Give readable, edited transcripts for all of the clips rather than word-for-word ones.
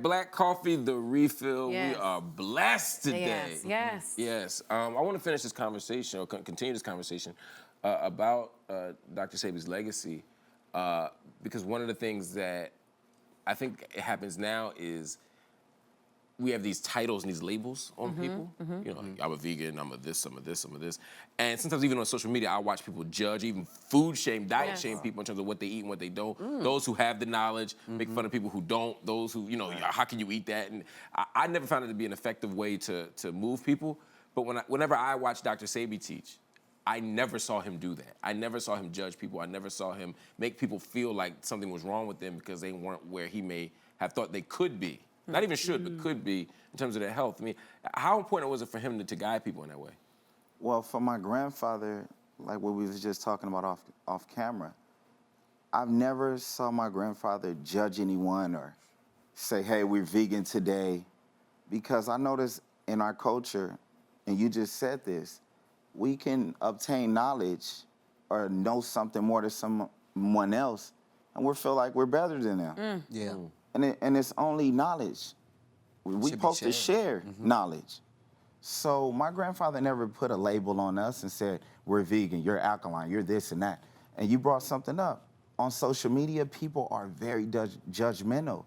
Black Coffee, the refill. Yes. We are blessed today. Yes, yes. Yes. I want to finish this conversation, or continue this conversation, about Dr. Sebi's legacy, because one of the things that I think happens now is we have these titles and these labels on people. You know, like, I'm a vegan, I'm a this, I'm a this, I'm a this. And sometimes even on social media, I watch people judge, even food shame, diet shame people in terms of what they eat and what they don't. Those who have the knowledge make fun of people who don't. Those who, you know, how can you eat that? And I never found it to be an effective way to move people. But whenever I watch Dr. Sebi teach, I never saw him do that. I never saw him judge people. I never saw him make people feel like something was wrong with them because they weren't where he may have thought they could be. Not even should, but could be in terms of their health. I mean, how important was it for him to guide people in that way? Well, for my grandfather, like what we was just talking about off camera, I've never saw my grandfather judge anyone or say, hey, we're vegan today. Because I noticed in our culture, and you just said this, we can obtain knowledge or know something more than someone else, and we feel like we're better than them. And it's only knowledge. We're supposed to share knowledge. So my grandfather never put a label on us and said, we're vegan, you're alkaline, you're this and that. And you brought something up. On social media, people are very judgmental.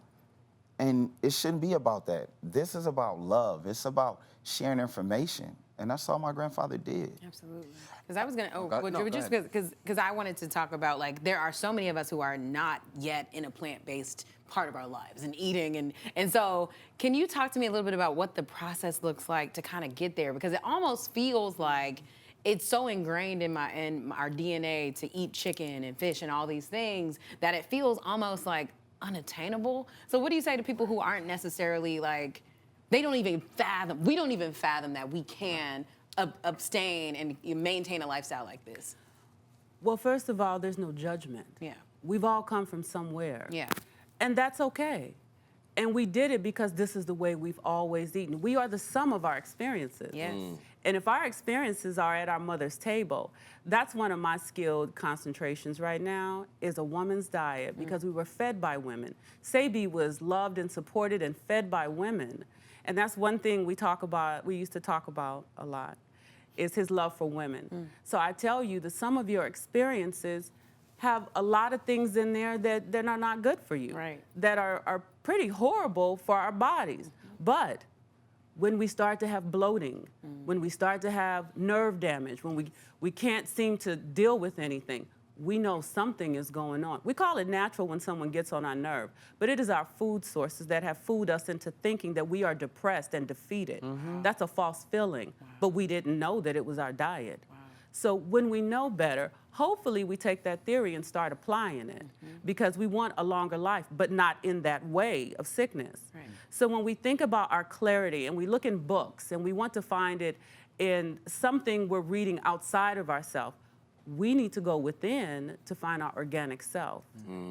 And it shouldn't be about that. This is about love. It's about sharing information. And that's all my grandfather did. Absolutely. Because I was going to, just because I wanted to talk about, like, there are so many of us who are not yet in a plant-based part of our lives and eating. And so can you talk to me a little bit about what the process looks like to kind of get there? Because it almost feels like it's so ingrained in our DNA to eat chicken and fish and all these things that it feels almost like unattainable. So what do you say to people who aren't necessarily like, we don't even fathom that we can abstain and maintain a lifestyle like this? Well, first of all, there's no judgment. Yeah. We've all come from somewhere. Yeah. And that's okay. And we did it because this is the way we've always eaten. We are the sum of our experiences. Yes. And if our experiences are at our mother's table, that's one of my skilled concentrations right now, is a woman's diet, because we were fed by women. Sebi was loved and supported and fed by women. And that's one thing we used to talk about a lot, is his love for women. So I tell you that some of your experiences have a lot of things in there that are not good for you, that are pretty horrible for our bodies. But when we start to have bloating, when we start to have nerve damage, when we can't seem to deal with anything, we know something is going on. We call it natural when someone gets on our nerve, but it is our food sources that have fooled us into thinking that we are depressed and defeated. That's a false feeling, but we didn't know that it was our diet. So when we know better, hopefully we take that theory and start applying it, because we want a longer life, but not in that way of sickness. So when we think about our clarity and we look in books and we want to find it in something we're reading outside of ourselves, we need to go within to find our organic self.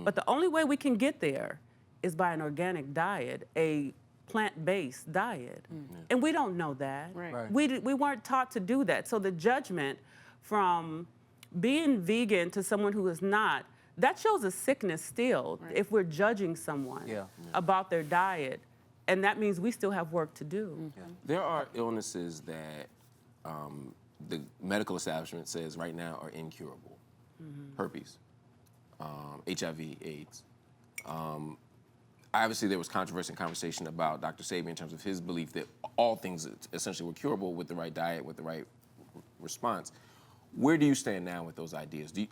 But the only way we can get there is by an organic diet, a plant-based diet. And we don't know that. We weren't taught to do that. So the judgment from being vegan to someone who is not, that shows a sickness still, if we're judging someone about their diet. And that means we still have work to do. There are illnesses that the medical establishment says right now are incurable. Herpes, HIV, AIDS. Obviously, there was controversy and conversation about Dr. Sebi in terms of his belief that all things essentially were curable with the right diet, with the right response. Where do you stand now with those ideas? Do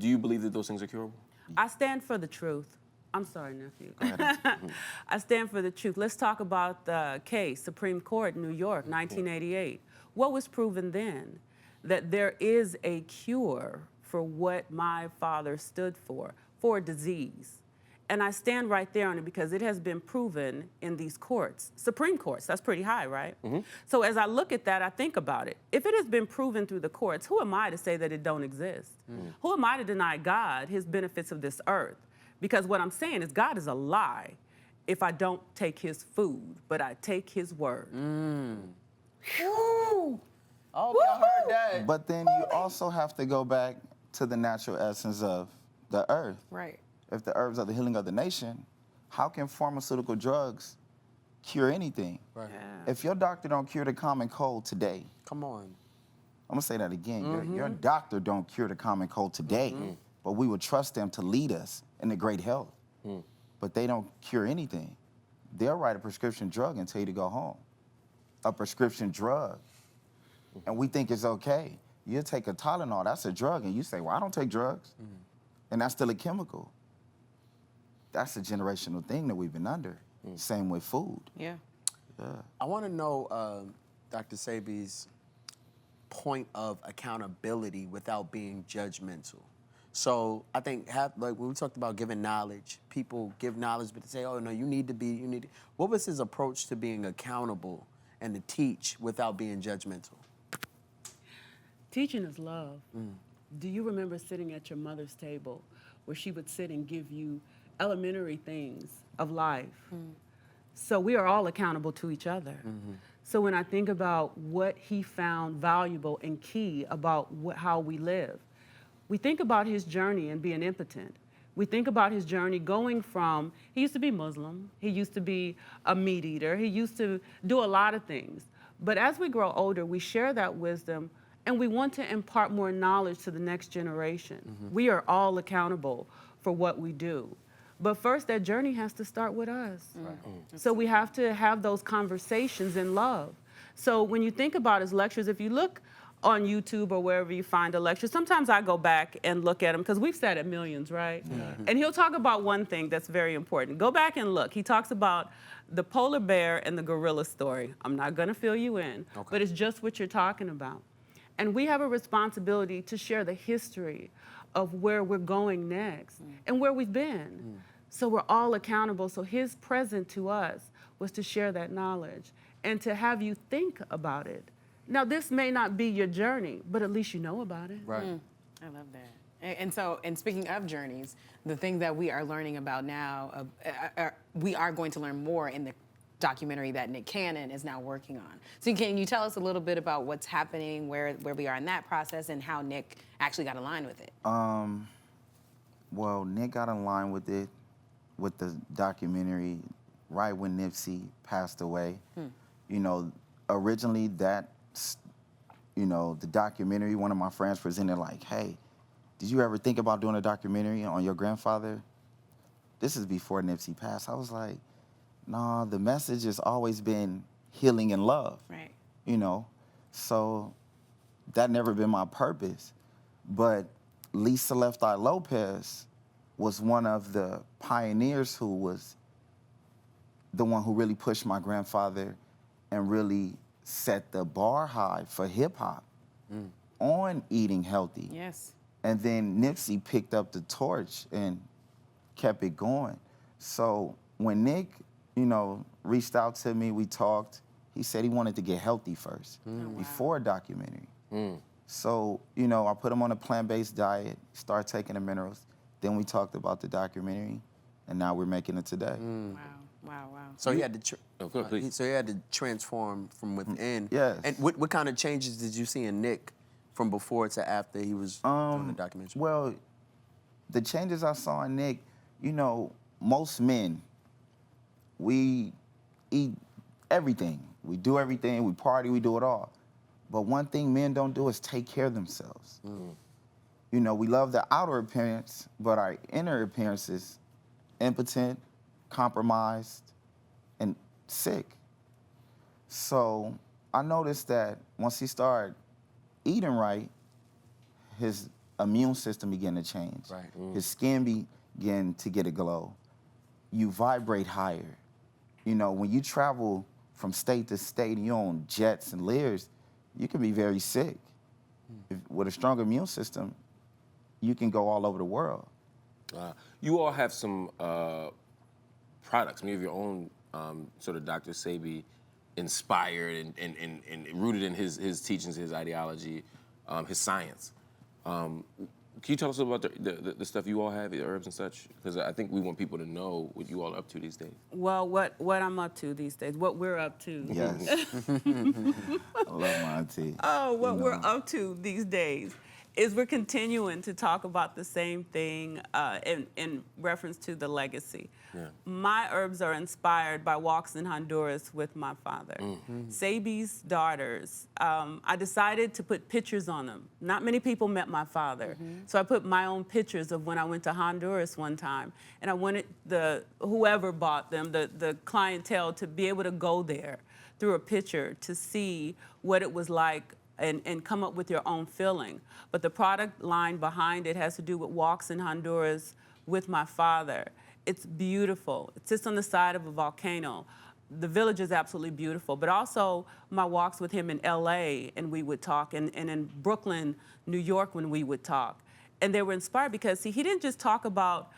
you believe that those things are curable? I stand for the truth. I'm sorry, nephew. Go ahead. I stand for the truth. Let's talk about the case, Supreme Court, New York, 1988. What was proven then? That there is a cure for what my father stood for a disease. And I stand right there on it because it has been proven in these courts, Supreme Courts. That's pretty high, right? So as I look at that, I think about it. If it has been proven through the courts, who am I to say that it don't exist? Who am I to deny God his benefits of this earth? Because what I'm saying is God is a lie if I don't take his food, but I take his word. Oh, y'all heard that. But then you also have to go back to the natural essence of the earth. Right. If the herbs are the healing of the nation, how can pharmaceutical drugs cure anything. Right. Yeah. If your doctor don't cure the common cold today, Come on. I'm gonna say that again. Your doctor don't cure the common cold today, but we would trust them to lead us into great health. But they don't cure anything. They'll write a prescription drug and tell you to go home. A prescription drug. And we think it's okay. You take a Tylenol, that's a drug, and you say, well, I don't take drugs. And that's still a chemical. That's a generational thing that we've been under. Same with food. Yeah. I want to know Dr. Sebi's point of accountability without being judgmental. So I think, like when we talked about giving knowledge, people give knowledge, but they say, oh, no, you need to. What was his approach to being accountable and to teach without being judgmental? Teaching is love. Do you remember sitting at your mother's table where she would sit and give you elementary things of life? So we are all accountable to each other. So when I think about what he found valuable and key about how we live, we think about his journey and being impotent. We think about his journey going from, he used to be Muslim, he used to be a meat eater, he used to do a lot of things. But as we grow older, we share that wisdom and we want to impart more knowledge to the next generation. We are all accountable for what we do. But first, that journey has to start with us. So we have to have those conversations in love. So when you think about his lectures, if you look on YouTube or wherever you find a lecture, sometimes I go back and look at them because we've sat at millions, right? And he'll talk about one thing that's very important. Go back and look. He talks about the polar bear and the gorilla story. I'm not going to fill you in, but it's just what you're talking about. And we have a responsibility to share the history of where we're going next and where we've been. So we're all accountable. So his present to us was to share that knowledge and to have you think about it. Now, this may not be your journey, but at least you know about it. Right. I love that. And speaking of journeys, the thing that we are learning about now, we are going to learn more in the documentary that Nick Cannon is now working on. So can you tell us a little bit about what's happening, where we are in that process, and how Nick actually got aligned with it? Well, Nick got in line with it, with the documentary, right when Nipsey passed away. You know, originally the documentary, one of my friends presented like, hey, did you ever think about doing a documentary on your grandfather? This is before Nipsey passed. I was like, nah, the message has always been healing and love. Right. You know, so that never been my purpose. But Lisa Left Eye Lopez was one of the pioneers who was the one who really pushed my grandfather and really set the bar high for hip hop on eating healthy. Yes. And then Nipsey picked up the torch and kept it going. So when Nick, reached out to me, we talked, he said he wanted to get healthy first before a documentary. So, I put him on a plant-based diet, started taking the minerals. Then we talked about the documentary, and now we're making it today. Wow. So he had to please. so he had to transform from within. Yes. And what kind of changes did you see in Nick from before to after he was doing the documentary? Well, the changes I saw in Nick, most men, we eat everything. We do everything, we party, we do it all. But one thing men don't do is take care of themselves. We love the outer appearance, but our inner appearance is impotent, compromised, and sick. So I noticed that once he started eating right, his immune system began to change. Right. His skin began to get a glow. You vibrate higher. When you travel from state to state and you're on jets and Lears, you can be very sick. With a strong immune system, you can go all over the world. You all have some products, many of your own sort of Dr. Sebi inspired and rooted in his teachings, his ideology, his science. Can you tell us about the stuff you all have, the herbs and such? Because I think we want people to know what you all are up to these days. Well, what I'm up to these days, what we're up to. Yes. I love my auntie. Oh, what we're up to these days is we're continuing to talk about the same thing in reference to the legacy. Yeah. My herbs are inspired by walks in Honduras with my father. Sebi's daughters, I decided to put pictures on them. Not many people met my father. So I put my own pictures of when I went to Honduras one time. And I wanted whoever bought them, the clientele, to be able to go there through a picture to see what it was like and come up with your own feeling. But the product line behind it has to do with walks in Honduras with my father. It's beautiful. It sits on the side of a volcano. The village is absolutely beautiful, but also my walks with him in LA, and we would talk, and in Brooklyn, New York, when we would talk. And they were inspired because, see, he didn't just talk about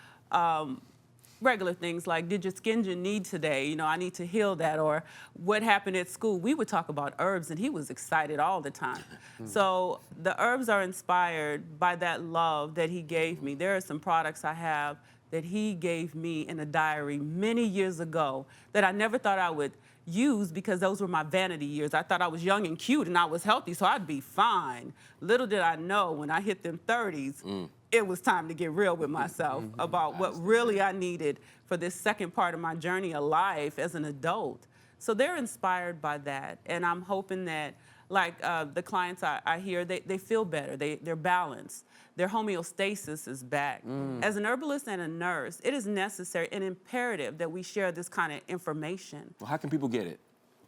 regular things like, did your skin need today? You know, I need to heal that. Or what happened at school? We would talk about herbs, and he was excited all the time. So the herbs are inspired by that love that he gave me. There are some products I have that he gave me in a diary many years ago that I never thought I would use because those were my vanity years. I thought I was young and cute and I was healthy, so I'd be fine. Little did I know when I hit them 30s, it was time to get real with myself about what really I needed for this second part of my journey of life as an adult. So they're inspired by that, and I'm hoping that, like the clients I hear, they feel better, they're balanced. Their homeostasis is back. As an herbalist and a nurse, it is necessary and imperative that we share this kind of information. Well, how can people get it?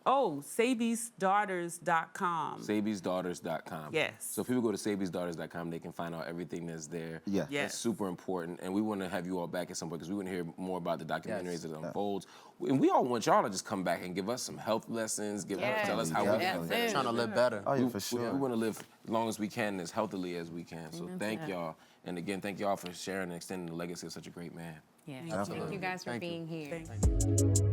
Oh, Sebi'sDaughters.com. Sebi'sDaughters.com. Yes. So if people go to Sebi'sDaughters.com, they can find out everything that's there. Yeah. Yes. That's super important. And we want to have you all back at some point because we want to hear more about the documentaries as it unfolds. And we all want y'all to just come back and give us some health lessons, tell us how we can Trying to live better. Oh, yeah, for sure. We want to live as long as we can, as healthily as we can. So thank y'all. And again, thank y'all for sharing and extending the legacy of such a great man. Yeah. Thank you guys for being here. Thank you.